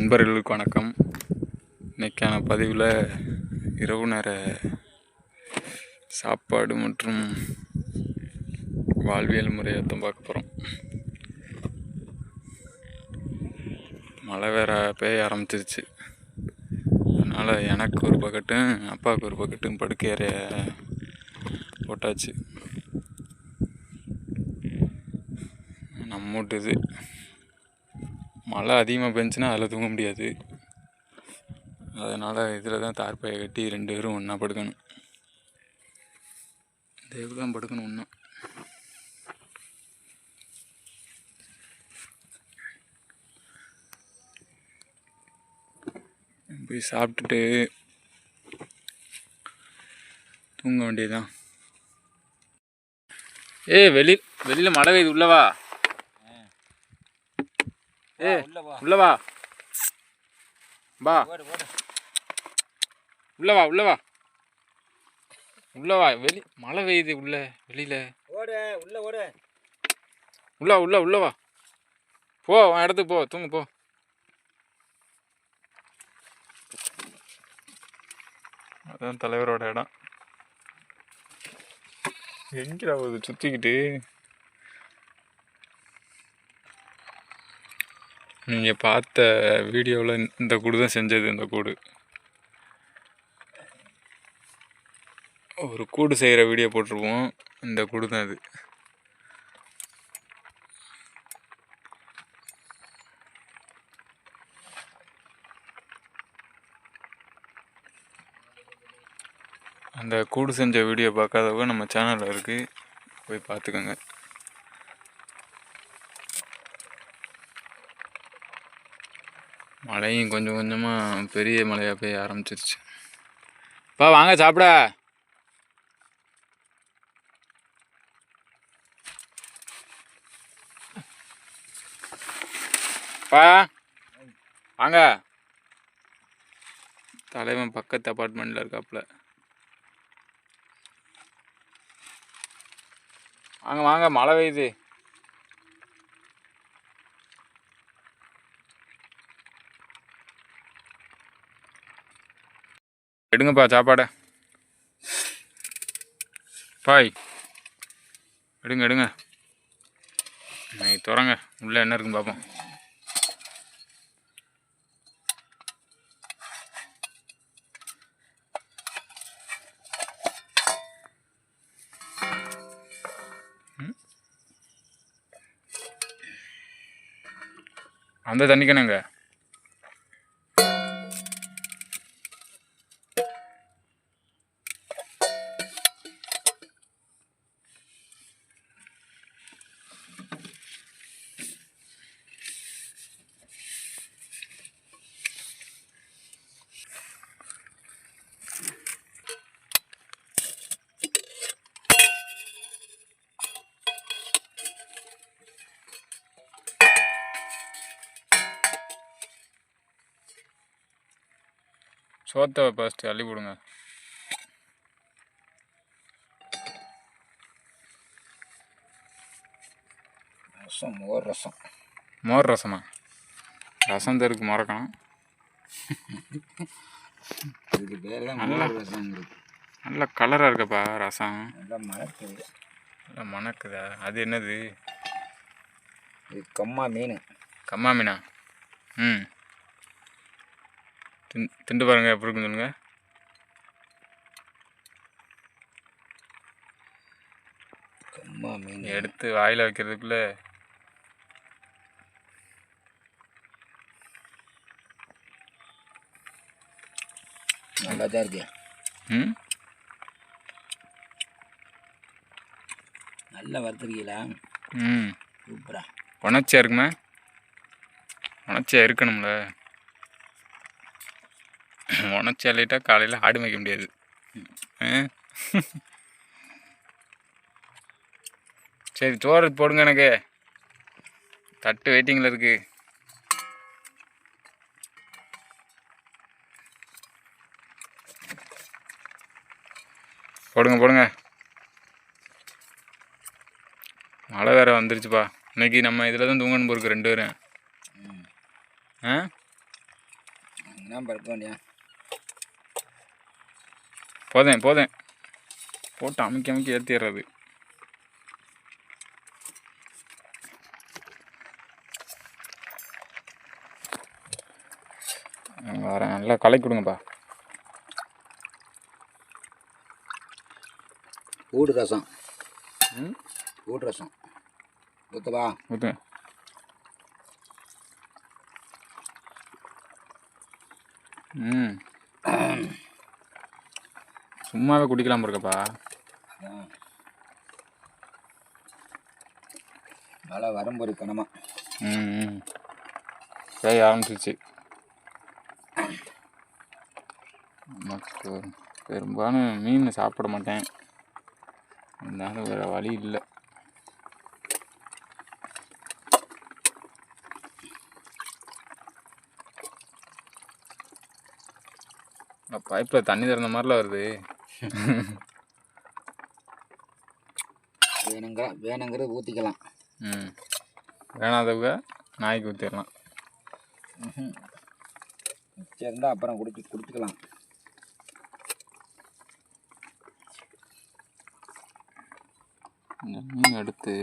நண்பர்களுக்கு வணக்கம். இன்றைக்கான பதிவில் இரவு நேர சாப்பாடு மற்றும் வாழ்வியல் முறையை தான் பார்க்க போகிறோம். மழை வேற பெய்ய ஆரம்பிச்சிருச்சு. அதனால் எனக்கு ஒரு பக்கெட்டும் அப்பாவுக்கு ஒரு பக்கெட்டும் படுக்கை அறைய போட்டாச்சு. நம்மூட்டுது மழை அதிகமாக பெஞ்சுன்னா அதில் தூங்க முடியாது. அதனால் இதில் தான் தார்பாயை கட்டி 2 பேரும் ஒன்றா படுக்கணும். தேவு தான் படுக்கணும் ஒன்றா. போய் சாப்பிட்டுட்டு தூங்க வேண்டியதுதான். வெளியில் மழை பெய்யுது, உள்ளவா உள்ளவா பா உள்ளவா மழை பெய்யுது வெளியில உள்ளவா போ இடத்துக்கு போ, தூங்க போ. அதான் தலைவரோட இடம். எங்கடா போகுது சுற்றிக்கிட்டு? நீங்கள் பார்த்த வீடியோவில் இந்த கூடு தான் செஞ்சது. இந்த கூடு ஒரு கூடு செய்கிற வீடியோ போட்டிருப்போம். இந்த கூடு தான் அது. அந்த கூடு செஞ்ச வீடியோ பார்க்காதவங்க நம்ம சேனலில் இருக்குது, போய் பார்த்துக்கோங்க. மழையும் கொஞ்சம் கொஞ்சமாக பெரிய மழையாக பெய்ய ஆரம்பிச்சிருச்சு. பா வாங்க சாப்பிட. பா வாங்க. தலைவன் பக்கத்து அப்பார்ட்மெண்ட்டில் இருக்காப்புல. வாங்க வாங்க, மழை பெய்யுது. எடுங்கப்பா சாப்பாடை. பாய் எடுங்க. நீ திறங்க, உள்ளே என்ன இருக்குன்னு பார்ப்போம். அந்த தண்ணிக்கணுங்க. சோத்தை ஃபஸ்ட்டு அள்ளி போடுங்க. மோர் ரசமா? ரசம் தெருக்கு மறக்கணும். நல்ல கலராக இருக்கப்பா ரசம். நல்லா மணக்குதா? அது என்னது? கம்மா மீனா? திண்டு பாருங்க, எப்படி இருக்குன்னு சொல்லுங்க. கம்மா மீன் எடுத்து வாயில் வைக்கிறதுக்குள்ள நல்லா தான் இருக்கு. நல்லா வறுத்துருக்கீங்களா? சூப்பரா. உணர்ச்சியாக இருக்குமா? உணர்ச்சியாக இருக்கணும்ல. உணர்ச்சி அள்ளிட்டா காலையில் ஆடு மேய்க்க முடியாது. சரி சோறு போடுங்க, எனக்கு தட்டு வெயிட்டிங்கில் இருக்கு. போடுங்க. மழை வேறு வந்துருச்சுப்பா. இன்னைக்கு நம்ம இதில் தான் தூங்கணும் போருக்கு 2 பேரும். என்ன படுக்க வேண்டியா? போதேன் போட்டு அமைக்க ஏற்றிடுறது. வரேன், நல்லா கலக்கி கொடுங்கப்பா. ஊடு ரசம் ஊற்றவா? ஊற்றுங்க. சும்மாவே குடிக்கலாம் இருக்கப்பா. மழை வரும்போது கனமா பேய ஆரம்பிச்சிச்சு. நமக்கு பெரும்பாலும் மீன் சாப்பிட மாட்டேன், இருந்தாலும் வேறு வழி இல்லை. பைப்பில் தண்ணி திறந்த மாதிரிலாம் வருது. வேணுங்கிறது ஊற்றிக்கலாம். வேணாதவங்க நாய்க்கு ஊற்றிடலாம். மிச்சம் இருந்தால் அப்புறம் குடிச்சுக்கலாம். இந்த மீன் எடுத்து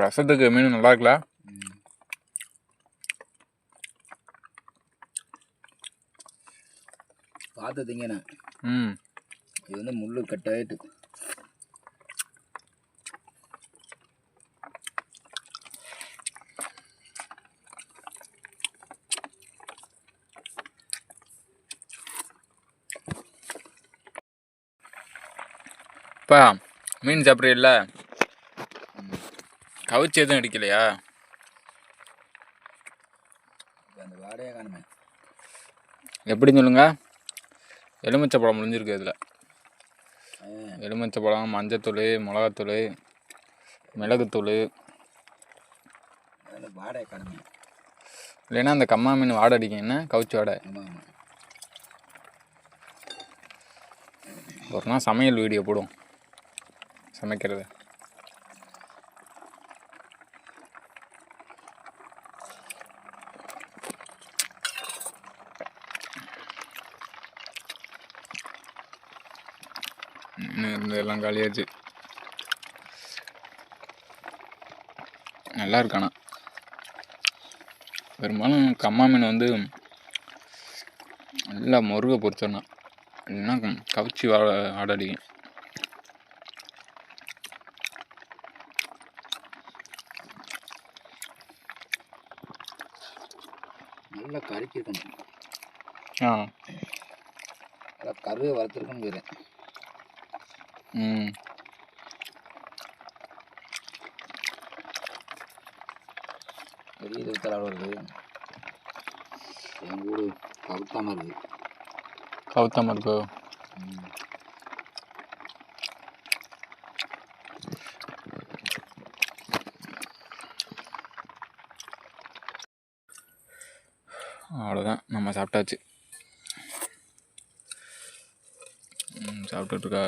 ரசத்துக்கு மீன் நல்லா இருக்குல்ல? பார்த்து திங்கண்ணே. இது வந்து முள்ளு கட்டாயிட்டு. இப்போ மீன் சாப்பிட்றீல்ல, கவிச்சி எதுவும் அடிக்கலையா? அந்த வாடையே காணுமே. எப்படின்னு சொல்லுங்க. எலுமிச்சை பழம் முடிஞ்சிருக்கு. இதில் எலுமிச்சை பழம், மஞ்சத்தூள், மிளகாத்தூள், மிளகுத்தூள். வாடையை காணுமே. இல்லைன்னா அந்த கம்மா மீன் வாடை அடிக்கும். என்ன கவுச்சி வாடை. ஒரு நாள் சமையல் வீடியோ போடுவோம், சமைக்கிறது. எல்லாம் காலியாச்சு. நல்லா இருக்கானா? பெரும்பாலும் கம்மா மீன் வந்து நல்லா முருகை பொரிச்சோன்னா, இல்லைன்னா கவிச்சி ஆடடிக்கும். நல்லா கறிக்கிருக்கணும். நல்லா கருவை வறுத்துருக்கணும். வெளியில் இருக்கிற வருது. என் ஊர் கவுத்தாமல் இருக்கோ? அவ்வளோதான், நம்ம சாப்பிட்டாச்சு. சாப்பிட்டுட்ருக்கா.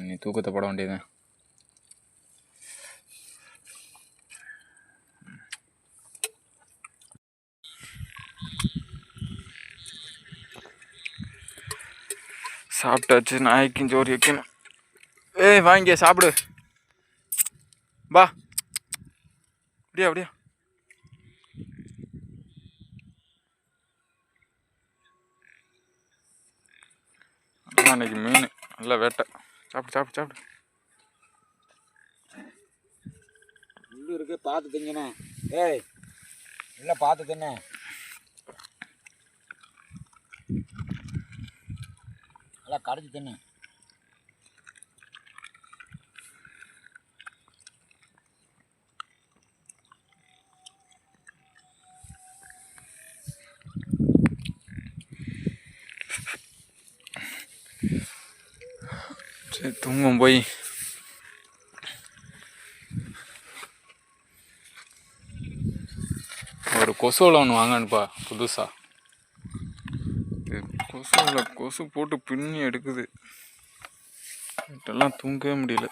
நீ தூக்கத்தை போட வேண்டியதுதான். சாப்பிட்டாச்சு. நாய்க்கும் சோறு வைக்கணும். வாங்கிய சாப்பிடு. பா அப்படியா அன்னைக்கு மீன் நல்லா வேட்டை. சாப்பிடு. முள்ளு இருக்கு, பார்த்து திங்கண்ணே. இல்லை பார்த்து தின்ன. நல்லா கரைச்சி தின்னு. சரி தூங்கும் போய். ஒரு கொசுவில் ஒன்று வாங்கணுப்பா புதுசாக. கொசுவில் கொசு போட்டு பின்னி எடுக்குது. இதெல்லாம் தூங்கவே முடியல.